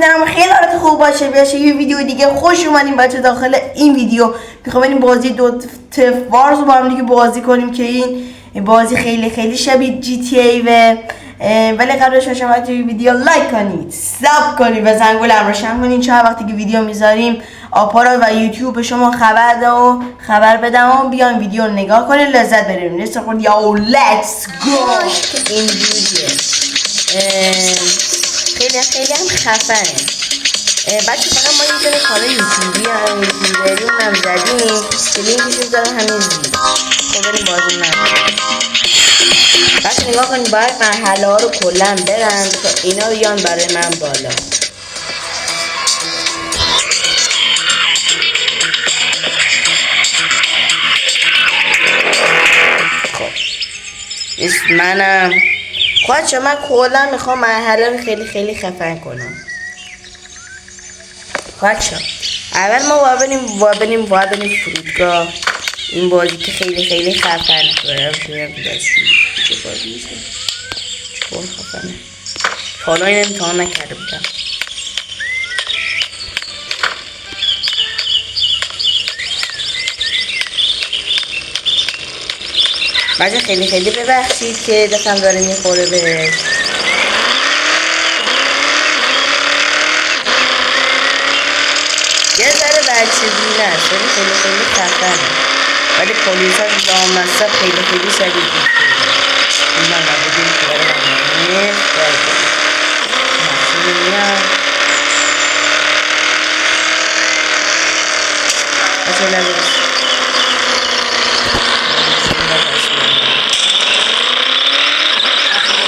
امیدوارم خیلی حالت خوب باشه یه ویدیو دیگه. خوش اومدیم بچه داخل این ویدیو میخوام این بازی دو وارز رو با هم دیگه بازی کنیم که این بازی خیلی شبیه جی تی ای ولی قبلش شما توی ویدیو لایک کنید، ساب کنید و زنگوله هم روشن کنید چون وقتی که ویدیو میذاریم آپارات و یوتیوب به شما خبر بدم و بیان ویدیو رو نگاه کنید، لذت ببرید. لیتس خود یا لیتس گو. این ویدیو خیلی هم خفنه بچه. فقط ما یه دونه کانال یوتیوبی هم زدیم که لینکش رو دارم همین زیر. خب بریم بازی نکنیم بچه. نگاه کنید باید مرحله ها رو کلا برن تا اینا بیان برای من بالا. خب اسم منم خواهد من کلا میخوام مرحله رو خیلی خفن کنم. خواهد اول ما باید بریم فرودگاه. این بازی که خیلی خفنه. چه بازی چطور خفنه. حالا این امتحان نکرده بودم. بچه خیلی ببخشید که دستم داره میخوره بهش. یه ذره بچگی نه خیلی خفنه ولی پلیس ها لامصب خیلی شدید میکنه. این من نبودیم که برای من ماشین میاد بچه لباس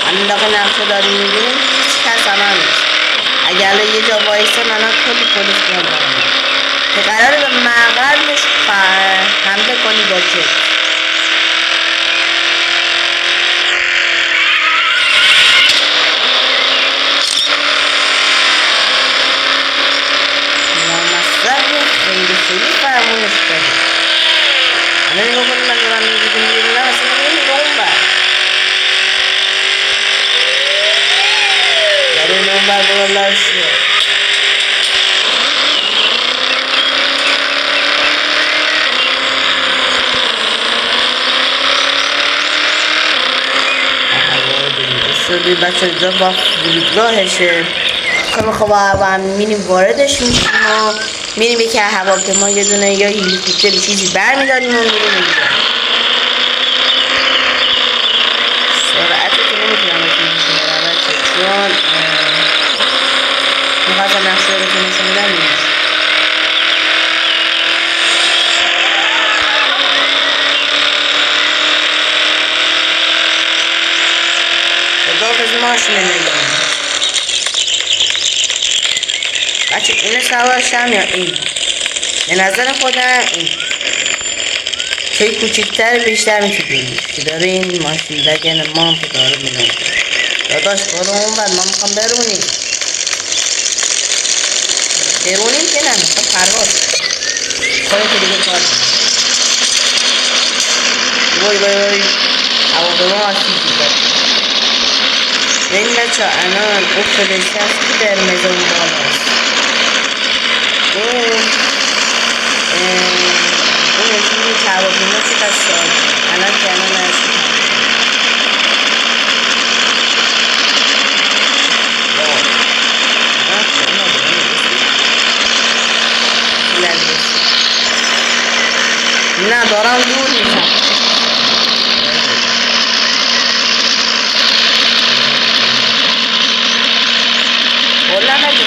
همین داخل نقشه داریم میبینیم هیچ کس هم نیست. اگر یه جا وایسته من کلی پلیس میام برم که قراره به مقرمش حمله کنی با جت. نامصب خیلی فرمونش داری. الان نگاه کنیم من دارم میبینم اصلا نمیگه اون بر داریم اون بر بگاه شد. شدی بچه اینجا با فرودگاهشه که خب با هم میریم واردش میشیم و میریم یکی هواپیما یه دونه یا هلیکوپتر چیزی برمیداریم و میریم اینجا. سرعتی که نمیتونم بکنم بچه چون میخواستم نقشه رو که نشون بدم نیست. ماشین نگیم بچه اینو سوارشم یا این. به نظر خودم این چه کوچکتر بیشتر میشه بینید که داره این ماشین بگن ما هم که داره میدونم داداش برو اون بر ما میخوام برونیم که نه میخوام پرواز خواهی که دیگه کار وای هوا به ما آسیب دیگه. این بچه الان اون خودش هست که قرمز اون بالاست. اون نشونی که هواپیما چقدر سال الان که الان نرسید نه دارم دور میشم.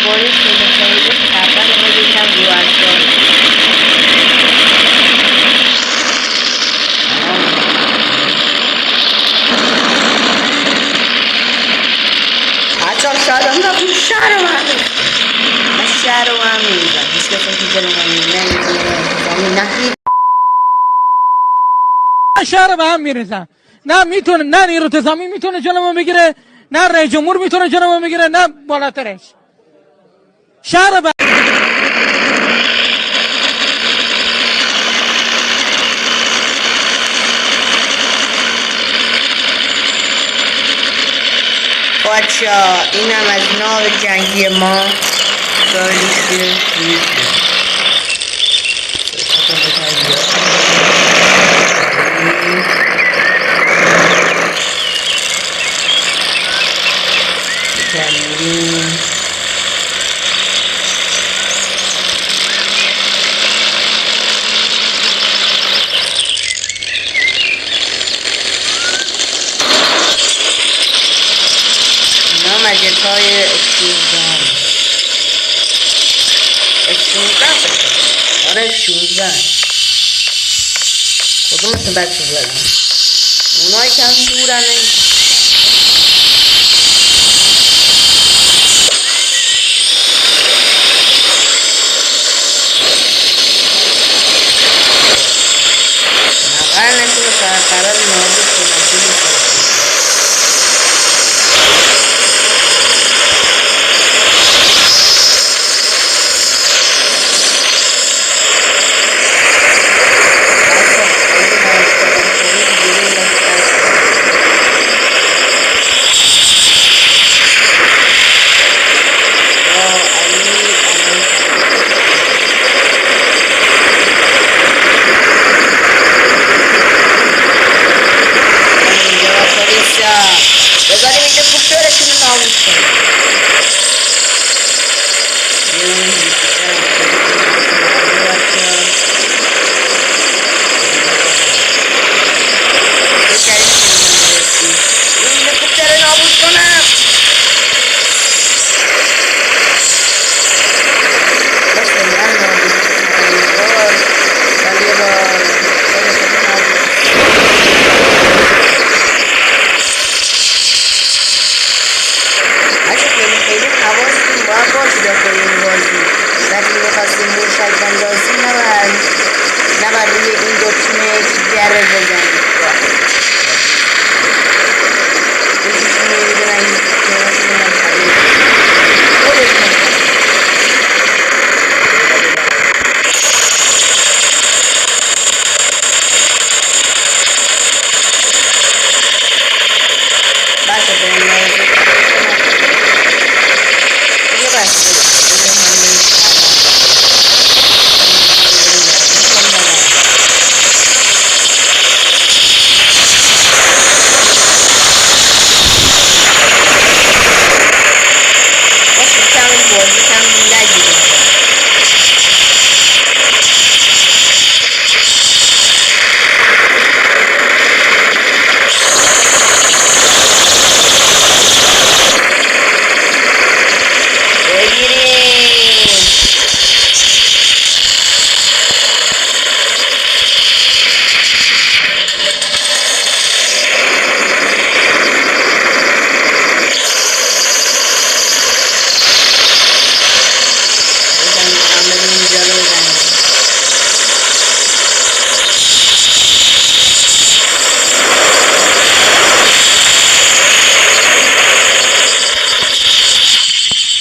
باید خیلی خفن ما یکم رو اجزا بچه ها شاید هم دارم شهر رو هم من شهر رو هم میریزم هیچ کسا که جلو من نمیتونه شهر به هم میریزن. نه میتونه نه نیرو انتظامی میتونه جلو ما بگیره نه رئیس جمهور میتونه جلو ما بگیره نه بالاترش. شهر به بچه اینم از ناو جنگی ما مجلهای F16 آره F16 کدومتون بچه برم اونایی که هم دورن نتونه قرار نابود کنم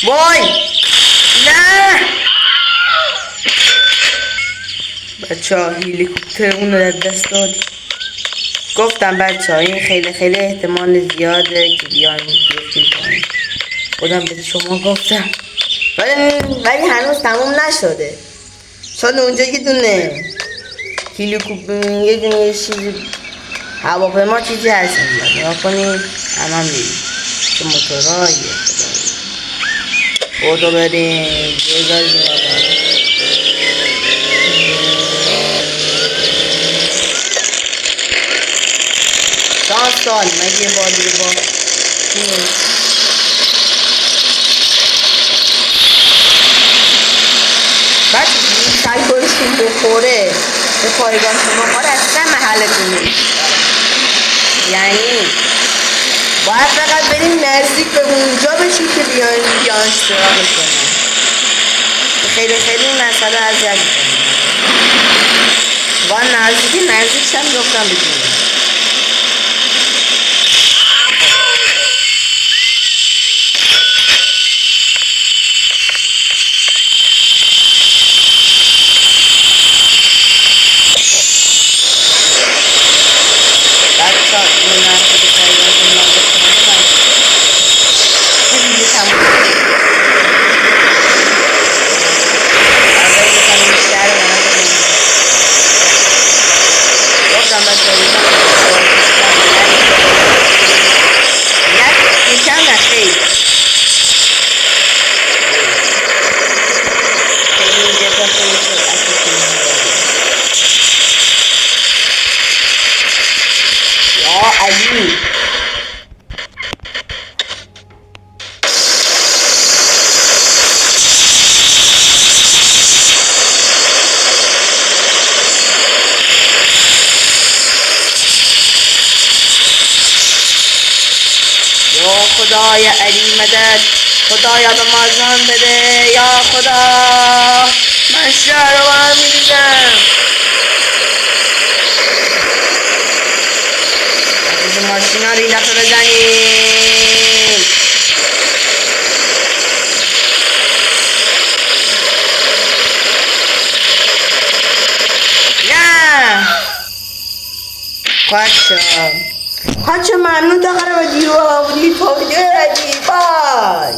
وای نه بچه ها هلیکوپتر اون رو دست دادی گفتم بچه ها این خیلی احتمال زیاده که بیان بیفتیم پایین خودم به شما گفتم ولی هنوز تموم نشده چون اونجا یه دونه هلیکوپتر یه دونه چیزی هواپیما چیزی هست نگاه کنید هم میریم که موتوراییه خدا بریم جزایی سال مگه بازی با بعد سایکلشون بخوره به پایگاه شما خواهد اصلا محلتون نیست یعنی باید فقط بریم نزدیک به اونجا بشیم که بیان اشتراک کنیم خیلی مسئله اذیت میکنه واقعا نزدیک هم گفتم بدونیم خدای علی مدد، خدایا به ما جان بده یا خدا. من شهر رو هم میریزم. از ماشین ها رو این دفعه بزنیم. نه پاچه ممنون تا آخر ویدیو بودید. تا ویدیو بعدی بای.